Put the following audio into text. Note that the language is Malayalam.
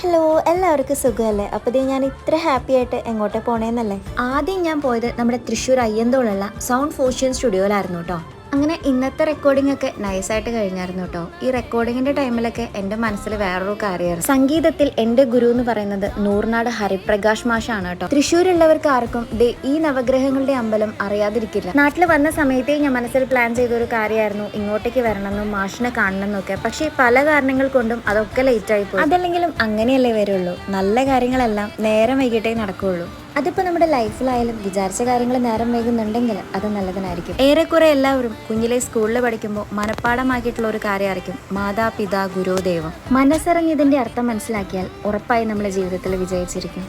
ഹലോ, എല്ലാവർക്കും സുഖമല്ലേ? അപ്പോൾ ഞാൻ ഇത്ര ഹാപ്പി ആയിട്ട് എങ്ങോട്ടേ പോണേന്നല്ലേ? ആദ്യം ഞാൻ പോയത് നമ്മുടെ തൃശ്ശൂർ അയ്യന്തോളുള്ള സൗണ്ട് ഫോഷ്യൻ സ്റ്റുഡിയോയിലായിരുന്നു കേട്ടോ. അങ്ങനെ ഇന്നത്തെ റെക്കോർഡിംഗ് ഒക്കെ നൈസായിട്ട് കഴിഞ്ഞായിരുന്നു കേട്ടോ. ഈ റെക്കോർഡിങ്ങിന്റെ ടൈമിലൊക്കെ എൻ്റെ മനസ്സിൽ വേറൊരു കാര്യമായിരുന്നു. സംഗീതത്തിൽ എൻ്റെ ഗുരു എന്ന് പറയുന്നത് നൂർനാട് ഹരിപ്രകാശ് മാഷാണ് കേട്ടോ. തൃശ്ശൂരുള്ളവർക്ക് ആർക്കും ഈ നവഗ്രഹങ്ങളുടെ അമ്പലം അറിയാതിരിക്കില്ല. നാട്ടിൽ വന്ന സമയത്തേ ഞാൻ മനസ്സിൽ പ്ലാൻ ചെയ്തൊരു കാര്യമായിരുന്നു ഇങ്ങോട്ടേക്ക് വരണമെന്നും മാഷിനെ കാണണമെന്നൊക്കെ. പക്ഷേ പല കാരണങ്ങൾ കൊണ്ടും അതൊക്കെ ലേറ്റായി പോയി. അതല്ലെങ്കിലും അങ്ങനെയല്ലേ വരുള്ളൂ. നല്ല കാര്യങ്ങളെല്ലാം നേരം വൈകിട്ടേ നടക്കുകയുള്ളൂ. അതിപ്പോൾ നമ്മുടെ ലൈഫിലായാലും വിചാരിച്ച കാര്യങ്ങൾ നേരം വൈകുന്നുണ്ടെങ്കിൽ അത് നല്ലതിനായിരിക്കും. ഏറെക്കുറെ എല്ലാവരും കുഞ്ഞിലെ സ്കൂളിൽ പഠിക്കുമ്പോൾ മനഃപ്പാടമാക്കിയിട്ടുള്ള ഒരു കാര്യമായിരിക്കും മാതാപിതാ ഗുരുദേവം. മനസ്സിറങ്ങിയതിന്റെ അർത്ഥം മനസ്സിലാക്കിയാൽ ഉറപ്പായി നമ്മുടെ ജീവിതത്തിൽ വിജയിച്ചിരിക്കും.